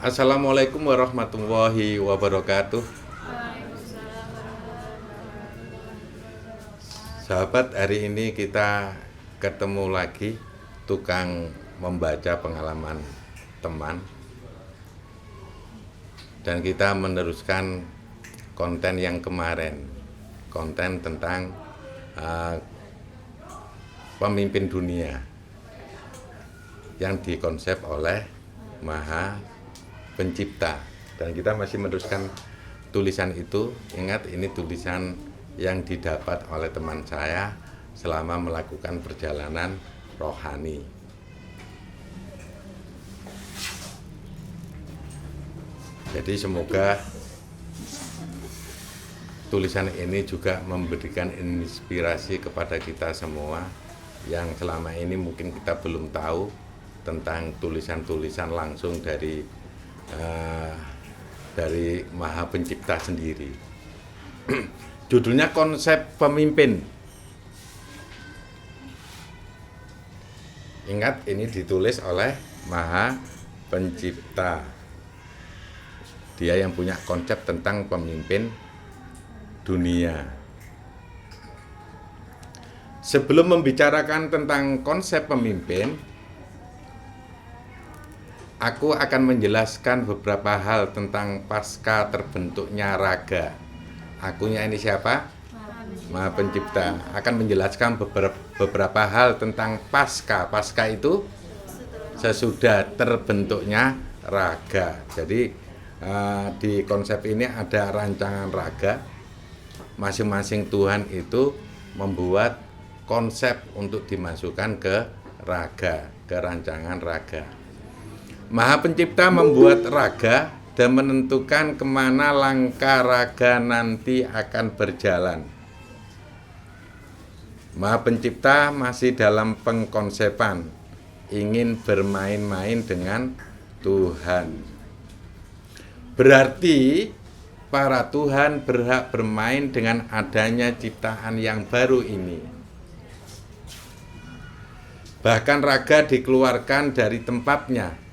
Assalamualaikum warahmatullahi wabarakatuh. Sahabat, hari ini kita ketemu lagi tukang membaca pengalaman teman. Dan kita meneruskan konten yang kemarin. Konten tentang pemimpin dunia yang dikonsep oleh Maha Pencipta, dan kita masih meneruskan tulisan itu. Ingat, ini tulisan yang didapat oleh teman saya selama melakukan perjalanan rohani. Jadi semoga tulisan ini juga memberikan inspirasi kepada kita semua yang selama ini mungkin kita belum tahu tentang tulisan-tulisan langsung dari Maha Pencipta sendiri. Judulnya Konsep Pemimpin. Ingat, ini ditulis oleh Maha Pencipta. Dia yang punya konsep tentang pemimpin dunia. Sebelum membicarakan tentang konsep pemimpin, aku akan menjelaskan beberapa hal tentang pasca terbentuknya raga. Akunya ini siapa? Maha Pencipta. Akan menjelaskan beberapa hal tentang pasca. Pasca itu sesudah terbentuknya raga. Jadi di konsep ini ada rancangan raga. Masing-masing Tuhan itu membuat konsep untuk dimasukkan ke raga, ke rancangan raga. Maha Pencipta membuat raga dan menentukan kemana langkah raga nanti akan berjalan. Maha Pencipta masih dalam pengkonsepan, ingin bermain-main dengan Tuhan. Berarti para Tuhan berhak bermain dengan adanya ciptaan yang baru ini. Bahkan raga dikeluarkan dari tempatnya.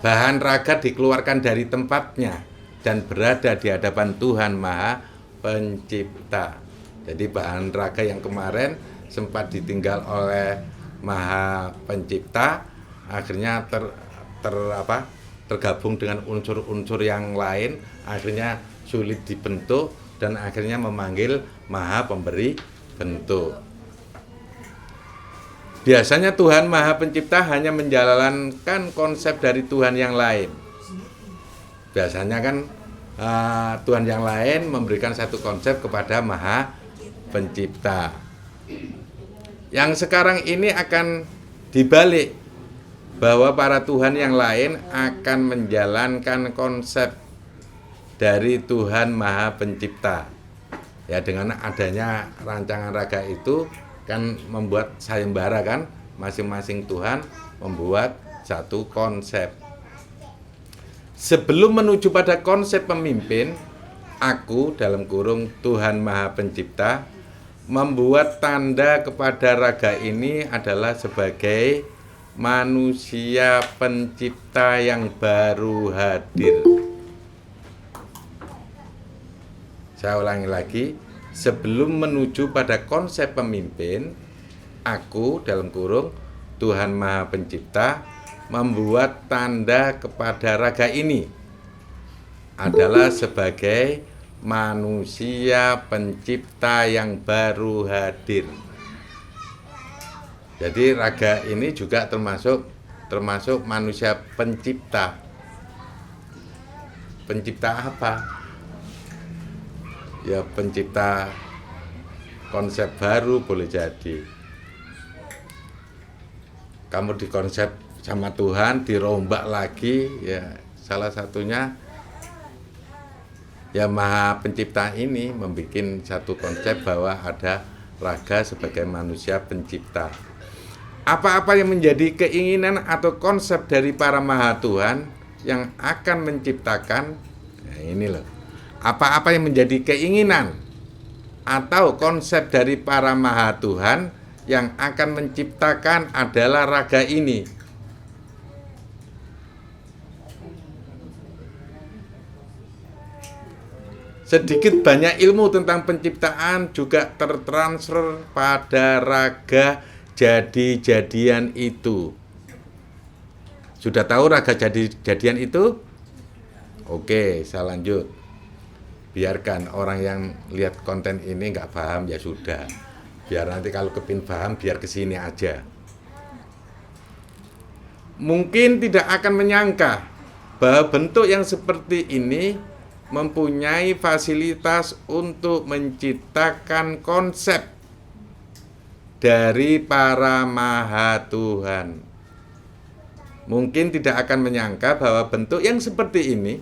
Bahan raga dikeluarkan dari tempatnya dan berada di hadapan Tuhan Maha Pencipta. Jadi bahan raga yang kemarin sempat ditinggal oleh Maha Pencipta, akhirnya tergabung dengan unsur-unsur yang lain, akhirnya sulit dibentuk dan akhirnya memanggil Maha Pemberi bentuk. Biasanya Tuhan Maha Pencipta hanya menjalankan konsep dari Tuhan yang lain. Biasanya kan Tuhan yang lain memberikan satu konsep kepada Maha Pencipta. Yang sekarang ini akan dibalik, bahwa para Tuhan yang lain akan menjalankan konsep dari Tuhan Maha Pencipta. Ya, dengan adanya rancangan raga itu kan membuat sayembara, kan masing-masing Tuhan membuat satu konsep. Sebelum menuju pada konsep pemimpin, aku dalam kurung Tuhan Maha Pencipta membuat tanda kepada raga ini adalah sebagai manusia pencipta yang baru hadir. Saya ulangi lagi. Sebelum menuju pada konsep pemimpin, aku dalam kurung Tuhan Maha Pencipta membuat tanda kepada raga ini adalah sebagai manusia pencipta yang baru hadir. Jadi raga ini juga termasuk manusia pencipta. Pencipta apa? Ya, pencipta konsep baru boleh jadi. Kamu dikonsep sama Tuhan, dirombak lagi, ya salah satunya ya Maha Pencipta ini membuat satu konsep bahwa ada raga sebagai manusia pencipta. Apa-apa yang menjadi keinginan atau konsep dari para Maha Tuhan yang akan menciptakan, nah ini loh. Apa-apa yang menjadi keinginan atau konsep dari para Maha Tuhan yang akan menciptakan adalah raga ini. sedikit banyak ilmu tentang penciptaan juga tertransfer pada raga jadi-jadian itu. Sudah tahu raga jadi-jadian itu? Oke, saya lanjut. Biarkan orang yang lihat konten ini nggak paham, ya sudah. Biar nanti kalau kepin paham, biar kesini aja. Mungkin tidak akan menyangka bahwa bentuk yang seperti ini mempunyai fasilitas untuk menciptakan konsep dari para maha Tuhan. Mungkin tidak akan menyangka bahwa bentuk yang seperti ini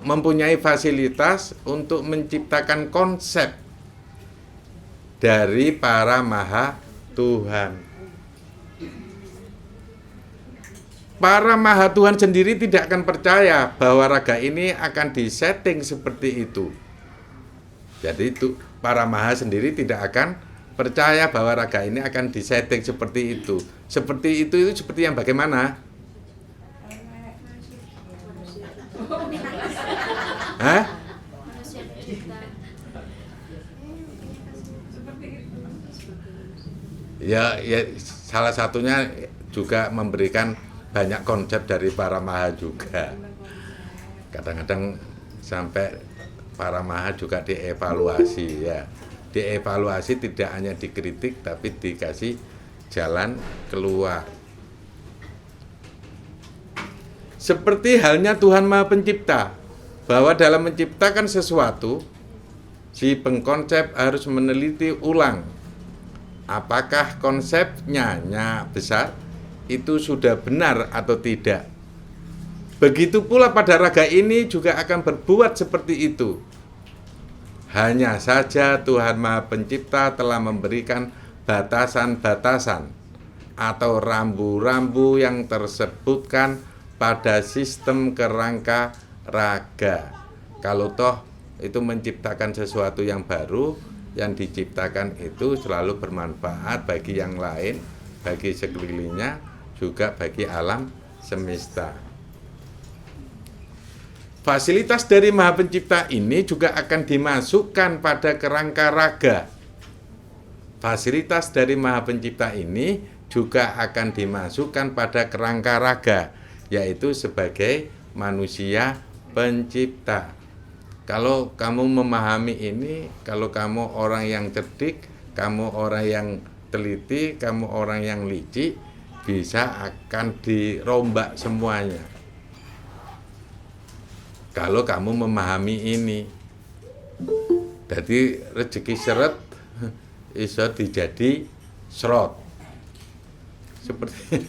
mempunyai fasilitas untuk menciptakan konsep dari para maha Tuhan. Para maha Tuhan sendiri tidak akan percaya bahwa raga ini akan disetting seperti itu. Jadi itu para maha sendiri tidak akan percaya bahwa raga ini akan disetting seperti itu. Seperti itu seperti yang bagaimana? Hah? Ya, salah satunya juga memberikan banyak konsep dari para maha juga. Kadang-kadang sampai para maha juga dievaluasi ya. Dievaluasi tidak hanya dikritik tapi dikasih jalan keluar. Seperti halnya Tuhan Maha Pencipta, bahwa dalam menciptakan sesuatu, si pengkonsep harus meneliti ulang apakah konsepnya besar itu sudah benar atau tidak. Begitu pula pada raga ini juga akan berbuat seperti itu. Hanya saja Tuhan Maha Pencipta telah memberikan batasan-batasan atau rambu-rambu yang tersebutkan pada sistem kerangka raga. Kalau toh itu menciptakan sesuatu yang baru, yang diciptakan itu selalu bermanfaat bagi yang lain, bagi sekelilingnya, juga bagi alam semesta. Fasilitas dari Maha Pencipta ini juga akan dimasukkan pada kerangka raga. Fasilitas dari Maha Pencipta ini juga akan dimasukkan pada kerangka raga, yaitu sebagai manusia pencipta. Kalau kamu memahami ini, kalau kamu orang yang cerdik, kamu orang yang teliti, kamu orang yang licik, bisa akan dirombak semuanya. Kalau kamu memahami ini, jadi rezeki seret iso dijadi serot. Seperti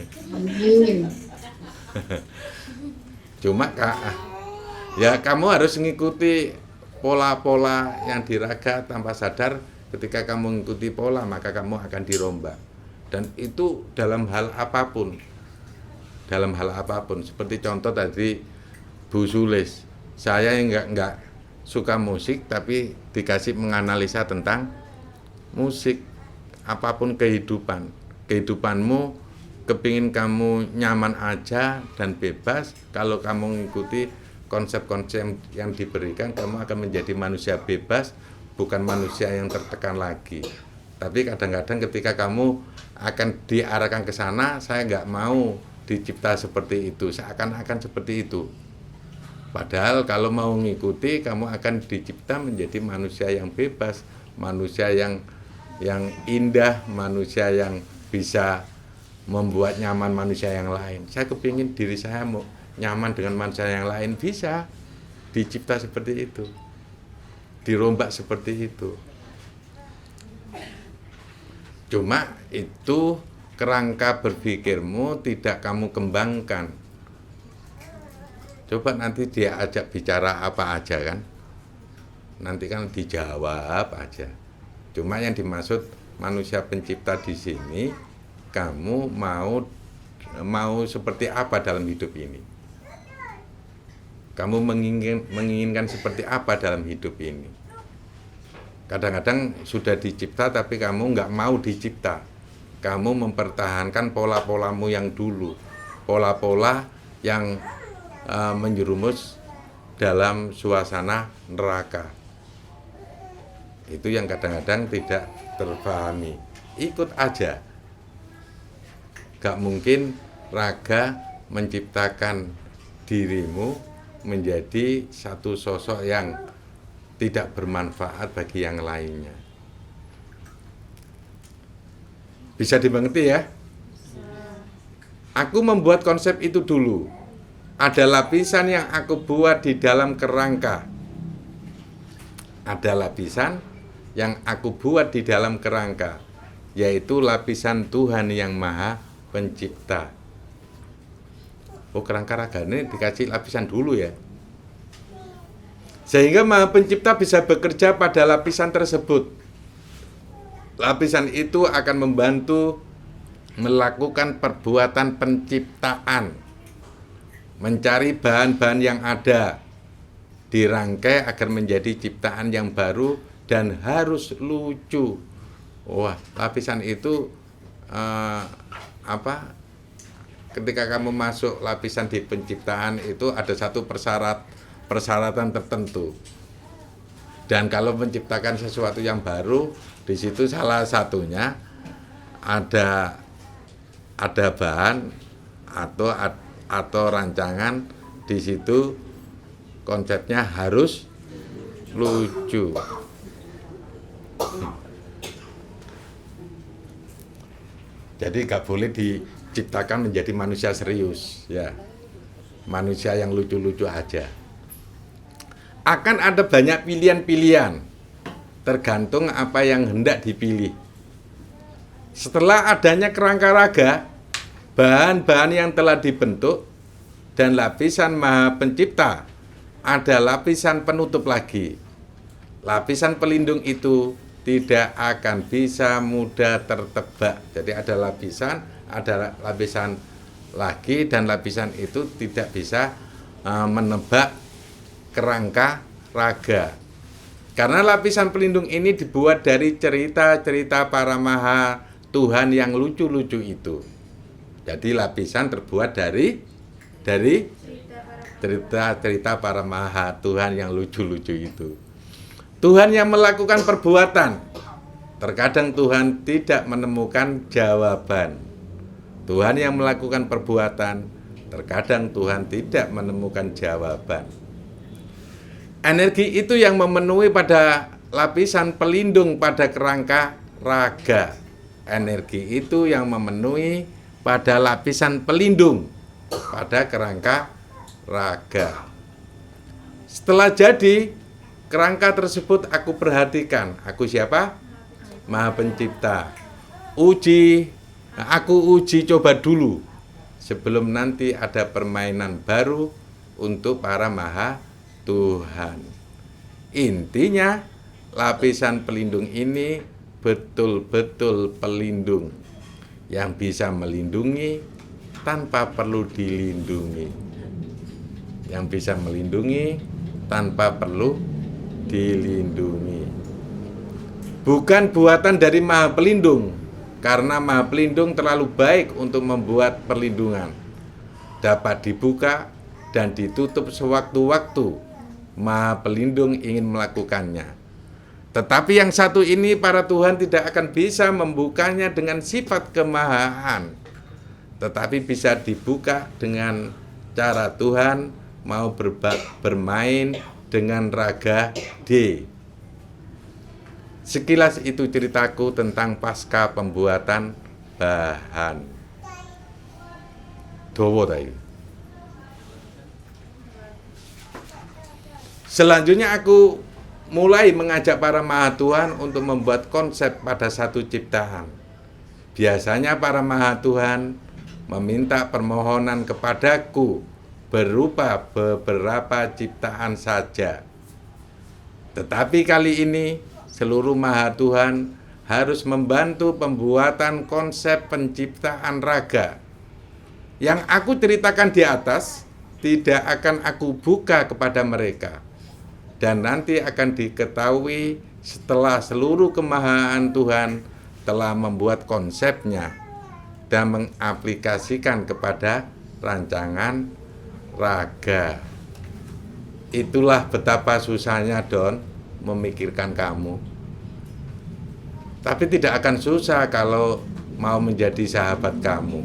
cuma ya kamu harus mengikuti pola-pola yang diraga tanpa sadar. Ketika kamu mengikuti pola, maka kamu akan dirombak. Dan itu dalam hal apapun. Dalam hal apapun. Seperti contoh tadi Bu Sulis. Saya yang enggak suka musik, tapi dikasih menganalisa tentang musik. Apapun kehidupan. Kehidupanmu, kepingin kamu nyaman aja dan bebas. Kalau kamu mengikuti konsep-konsep yang diberikan, kamu akan menjadi manusia bebas, bukan manusia yang tertekan lagi. Tapi kadang-kadang ketika kamu akan diarahkan ke sana, saya nggak mau dicipta seperti itu, seakan-akan seperti itu. Padahal kalau mau mengikuti, kamu akan dicipta menjadi manusia yang bebas, manusia yang indah, manusia yang bisa membuat nyaman manusia yang lain. Saya kepingin diri saya mau nyaman dengan manusia yang lain, bisa dicipta seperti itu, dirombak seperti itu. Cuma itu kerangka berpikirmu tidak kamu kembangkan. Coba nanti dia ajak bicara apa aja kan, nanti kan dijawab aja. Cuma yang dimaksud manusia pencipta di sini, kamu mau seperti apa dalam hidup ini? Kamu menginginkan seperti apa dalam hidup ini? Kadang-kadang sudah dicipta tapi kamu nggak mau dicipta. Kamu mempertahankan pola-polamu yang dulu. Pola-pola yang menjerumus dalam suasana neraka. Itu yang kadang-kadang tidak terpahami. Ikut aja. Gak mungkin raga menciptakan dirimu menjadi satu sosok yang tidak bermanfaat bagi yang lainnya. Bisa dimengerti ya? Aku membuat konsep itu dulu. Ada lapisan yang aku buat di dalam kerangka. Ada lapisan yang aku buat di dalam kerangka, yaitu lapisan Tuhan yang Maha Pencipta. Oh, kerangka raga ini dikasih lapisan dulu ya. Sehingga Maha Pencipta bisa bekerja pada lapisan tersebut. Lapisan itu akan membantu melakukan perbuatan penciptaan, mencari bahan-bahan yang ada, dirangkai agar menjadi ciptaan yang baru dan harus lucu. Wah, lapisan itu ketika kamu masuk lapisan di penciptaan itu ada satu persyaratan tertentu. Dan kalau menciptakan sesuatu yang baru, di situ salah satunya ada bahan atau rancangan, di situ konsepnya harus lucu. Jadi gak boleh diciptakan menjadi manusia serius, ya. Manusia yang lucu-lucu aja. Akan ada banyak pilihan-pilihan, tergantung apa yang hendak dipilih. Setelah adanya kerangka raga, bahan-bahan yang telah dibentuk, dan lapisan Maha Pencipta, ada lapisan penutup lagi. Lapisan pelindung itu tidak akan bisa mudah tertebak. Jadi ada lapisan lagi, dan lapisan itu tidak bisa menebak kerangka raga. Karena lapisan pelindung ini dibuat dari cerita-cerita para maha Tuhan yang lucu-lucu itu. Jadi lapisan terbuat dari cerita-cerita para maha Tuhan yang lucu-lucu itu. Tuhan yang melakukan perbuatan, terkadang Tuhan tidak menemukan jawaban. Tuhan yang melakukan perbuatan, terkadang Tuhan tidak menemukan jawaban. Energi itu yang memenuhi pada lapisan pelindung pada kerangka raga. Energi itu yang memenuhi pada lapisan pelindung pada kerangka raga. Setelah jadi, kerangka tersebut aku perhatikan. Aku siapa? Maha Pencipta. Aku uji coba dulu sebelum nanti ada permainan baru untuk para maha Tuhan. Intinya, lapisan pelindung ini betul-betul pelindung yang bisa melindungi tanpa perlu dilindungi. Yang bisa melindungi tanpa perlu dilindungi. Bukan buatan dari Maha Pelindung, karena Maha Pelindung terlalu baik untuk membuat perlindungan. Dapat dibuka dan ditutup sewaktu-waktu Maha Pelindung ingin melakukannya. Tetapi yang satu ini para Tuhan tidak akan bisa membukanya dengan sifat kemahaan, tetapi bisa dibuka dengan cara Tuhan mau bermain dengan raga D. Sekilas itu ceritaku tentang pasca pembuatan bahan. Dawa tadi. Selanjutnya aku mulai mengajak para maha Tuhan untuk membuat konsep pada satu ciptaan. Biasanya para maha Tuhan meminta permohonan kepadaku berupa beberapa ciptaan saja. Tetapi kali ini seluruh maha Tuhan harus membantu pembuatan konsep penciptaan raga. Yang aku ceritakan di atas tidak akan aku buka kepada mereka, dan nanti akan diketahui setelah seluruh kemahaan Tuhan telah membuat konsepnya dan mengaplikasikan kepada rancangan raga. Itulah betapa susahnya Don memikirkan kamu. Tapi tidak akan susah kalau mau menjadi sahabat kamu.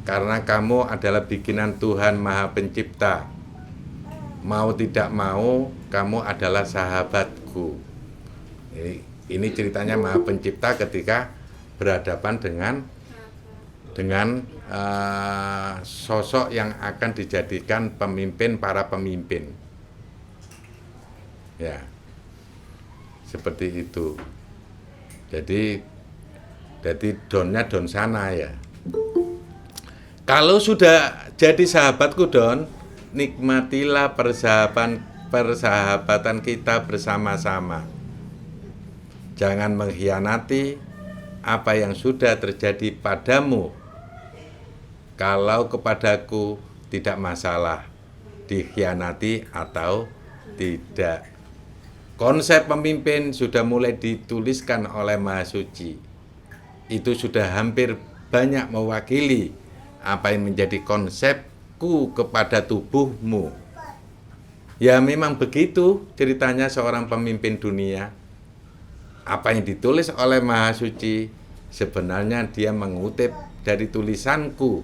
Karena kamu adalah bikinan Tuhan Maha Pencipta. Mau tidak mau, kamu adalah sahabatku. Ini ceritanya Maha Pencipta ketika berhadapan dengan sosok yang akan dijadikan pemimpin para pemimpin. Ya, seperti itu. Jadi Donnya Don sana ya. Kalau sudah jadi sahabatku Don, nikmatilah persahabatan kita bersama-sama. Jangan mengkhianati apa yang sudah terjadi padamu. Kalau kepadaku tidak masalah dikhianati atau tidak. Konsep pemimpin sudah mulai dituliskan oleh Maha Suci. Itu sudah hampir banyak mewakili apa yang menjadi konsepku kepada tubuhmu. Ya memang begitu ceritanya seorang pemimpin dunia. Apa yang ditulis oleh Maha Suci sebenarnya dia mengutip dari tulisanku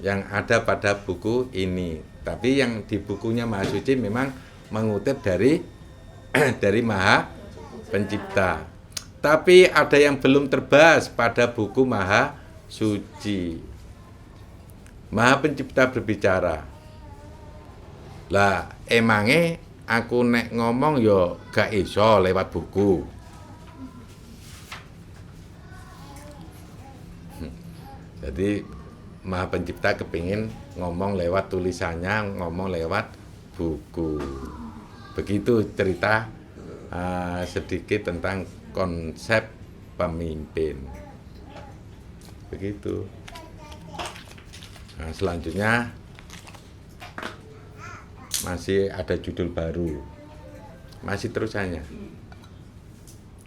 yang ada pada buku ini. Tapi yang di bukunya Maha Suci memang mengutip dari Maha Pencipta. Tapi ada yang belum terbahas pada buku Maha Suci. Maha Pencipta berbicara. Lah emange aku nek ngomong yo gak iso lewat buku. Jadi Maha Pencipta kepingin ngomong lewat tulisannya, ngomong lewat buku. Begitu cerita sedikit tentang konsep pemimpin. Begitu. Nah, selanjutnya masih ada judul baru. Masih terusannya.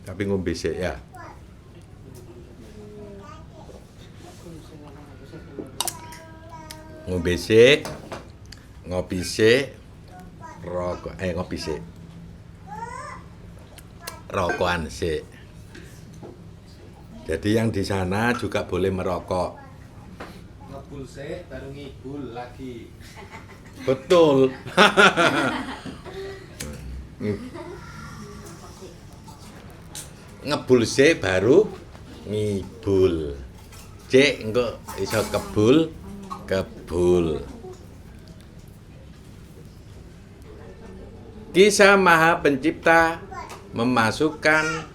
Tapi ngombe sik ya. Ngombe sik, ngopi sik, ngopi sik. Rokokan sik. Jadi yang di sana juga boleh merokok. Ngebul sik baru ngibul lagi. Betul. Ngebul sik baru ngibul. Cek engko iso kebul. Kisah Maha Pencipta memasukkan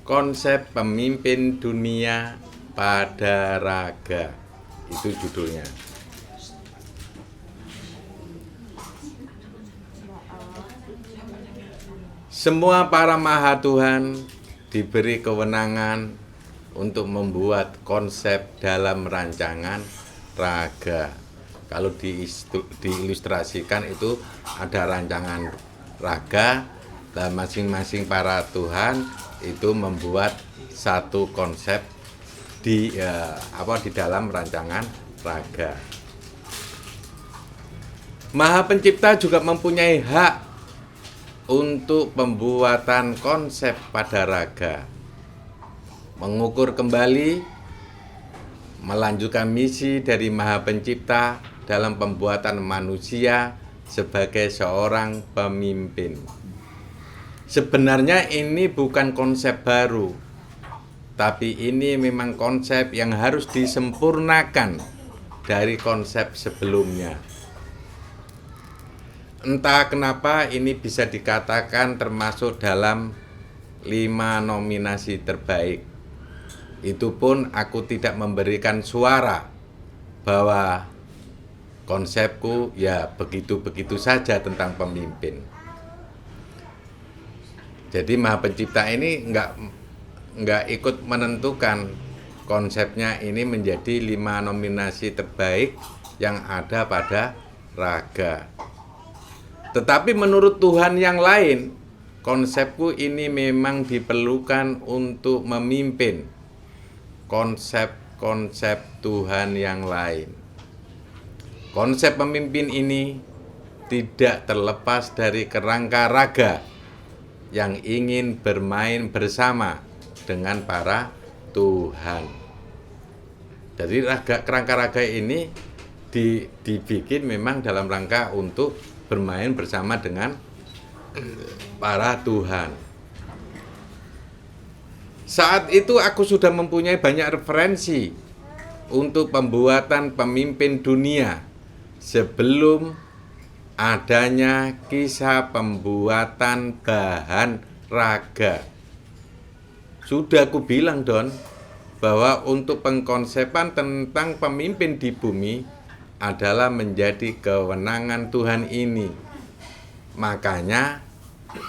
konsep pemimpin dunia pada raga. Itu judulnya. Semua para maha Tuhan diberi kewenangan untuk membuat konsep dalam rancangan raga. Kalau diilustrasikan itu ada rancangan raga dan masing-masing para Tuhan itu membuat satu konsep di dalam rancangan raga. Maha Pencipta juga mempunyai hak untuk pembuatan konsep pada raga, mengukur kembali, melanjutkan misi dari Maha Pencipta dalam pembuatan manusia sebagai seorang pemimpin. Sebenarnya ini bukan konsep baru, tapi ini memang konsep yang harus disempurnakan dari konsep sebelumnya. Entah kenapa ini bisa dikatakan termasuk dalam 5 nominasi terbaik. Itu pun aku tidak memberikan suara bahwa konsepku ya begitu-begitu saja tentang pemimpin. Jadi Maha Pencipta ini enggak ikut menentukan konsepnya ini menjadi 5 nominasi terbaik yang ada pada raga. Tetapi menurut Tuhan yang lain, konsepku ini memang diperlukan untuk memimpin konsep-konsep Tuhan yang lain. Konsep pemimpin ini tidak terlepas dari kerangka raga yang ingin bermain bersama dengan para Tuhan. Jadi kerangka raga ini dibikin memang dalam rangka untuk bermain bersama dengan para Tuhan. Saat itu aku sudah mempunyai banyak referensi untuk pembuatan pemimpin dunia sebelum adanya kisah pembuatan bahan raga. Sudah aku bilang, Don, bahwa untuk pengkonsepan tentang pemimpin di bumi adalah menjadi kewenangan Tuhan ini. Makanya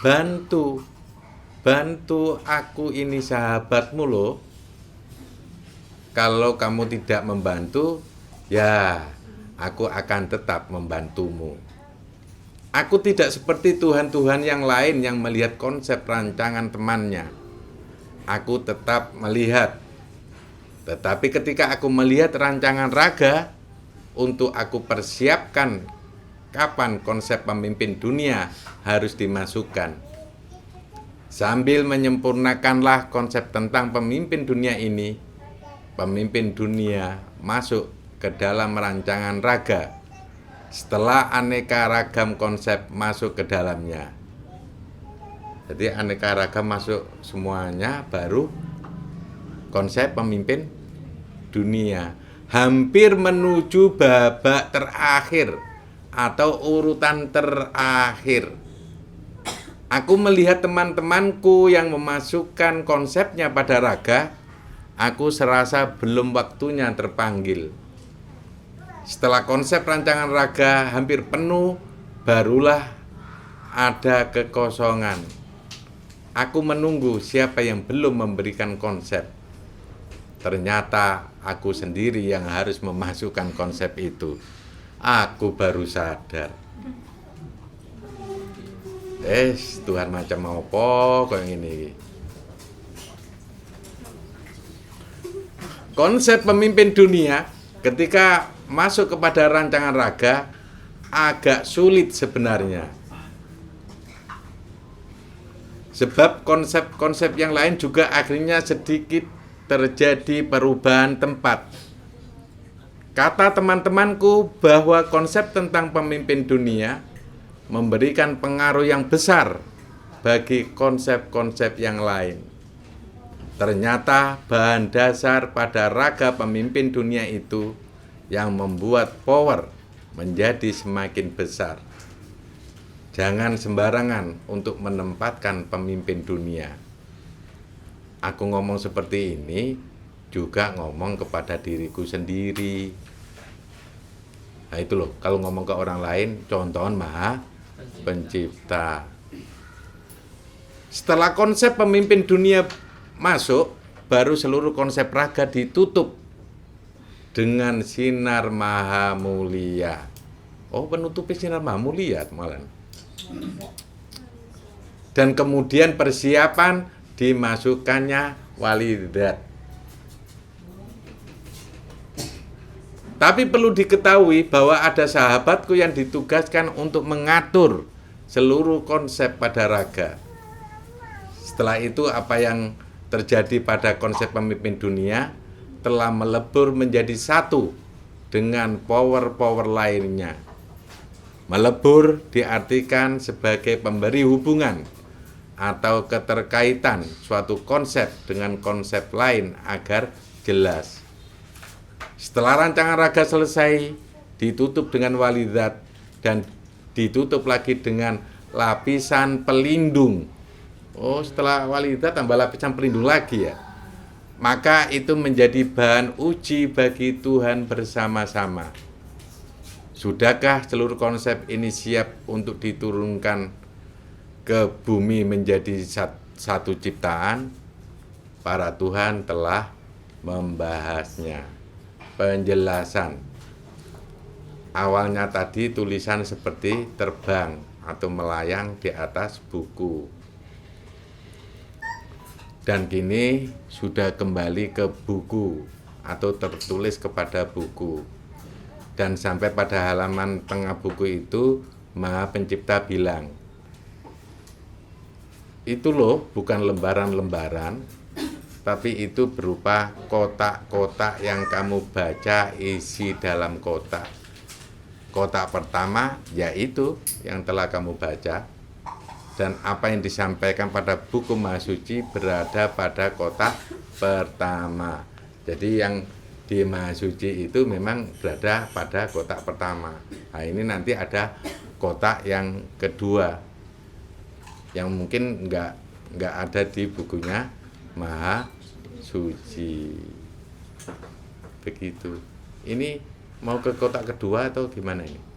bantu aku ini sahabatmu loh. Kalau kamu tidak membantu, ya aku akan tetap membantumu. Aku tidak seperti Tuhan-Tuhan yang lain yang melihat konsep rancangan temannya. Aku tetap melihat. Tetapi ketika aku melihat rancangan raga, untuk aku persiapkan kapan konsep pemimpin dunia harus dimasukkan. Sambil menyempurnakanlah konsep tentang pemimpin dunia ini, pemimpin dunia masuk ke dalam rancangan raga setelah aneka ragam konsep masuk ke dalamnya. Jadi aneka ragam masuk semuanya, baru konsep pemimpin dunia. Hampir menuju babak terakhir atau urutan terakhir. Aku melihat teman-temanku yang memasukkan konsepnya pada raga. Aku serasa belum waktunya terpanggil. Setelah konsep rancangan raga hampir penuh, barulah ada kekosongan. Aku menunggu siapa yang belum memberikan konsep. Ternyata aku sendiri yang harus memasukkan konsep itu. Aku baru sadar. Tuhan macam apa kok ini. Konsep pemimpin dunia ketika masuk kepada rancangan raga agak sulit sebenarnya. Sebab konsep-konsep yang lain juga akhirnya sedikit terjadi perubahan tempat. Kata teman-temanku bahwa konsep tentang pemimpin dunia memberikan pengaruh yang besar bagi konsep-konsep yang lain. Ternyata bahan dasar pada raga pemimpin dunia itu yang membuat power menjadi semakin besar. Jangan sembarangan untuk menempatkan pemimpin dunia. Aku ngomong seperti ini juga ngomong kepada diriku sendiri. Nah itu loh, kalau ngomong ke orang lain, contohan Maha Pencipta. Setelah konsep pemimpin dunia masuk, baru seluruh konsep raga ditutup dengan sinar maha mulia. Oh, penutupnya sinar maha mulia malah. Dan kemudian persiapan dimasukkannya walidat. Tapi perlu diketahui bahwa ada sahabatku yang ditugaskan untuk mengatur seluruh konsep pada raga. Setelah itu apa yang terjadi pada konsep pemimpin dunia telah melebur menjadi satu dengan power-power lainnya. Melebur diartikan sebagai pemberi hubungan atau keterkaitan suatu konsep dengan konsep lain agar jelas. Setelah rancangan raga selesai, ditutup dengan walidat dan ditutup lagi dengan lapisan pelindung. Oh, setelah walidat tambah lapisan pelindung lagi ya. Maka itu menjadi bahan uji bagi Tuhan bersama-sama. Sudahkah seluruh konsep ini siap untuk diturunkan ke bumi menjadi satu ciptaan? Para Tuhan telah membahasnya. Penjelasan. Awalnya tadi tulisan seperti terbang atau melayang di atas buku. Dan kini sudah kembali ke buku atau tertulis kepada buku. Dan sampai pada halaman tengah buku itu Maha Pencipta bilang, itu loh bukan lembaran-lembaran, tapi itu berupa kotak-kotak yang kamu baca isi dalam kotak. Kotak pertama yaitu yang telah kamu baca, dan apa yang disampaikan pada buku Maha Suci berada pada kotak pertama. Jadi yang di Maha Suci itu memang berada pada kotak pertama. Nah, ini nanti ada kotak yang kedua yang mungkin nggak ada di bukunya Maha Suci. Begitu. Ini mau ke kotak kedua atau gimana ini?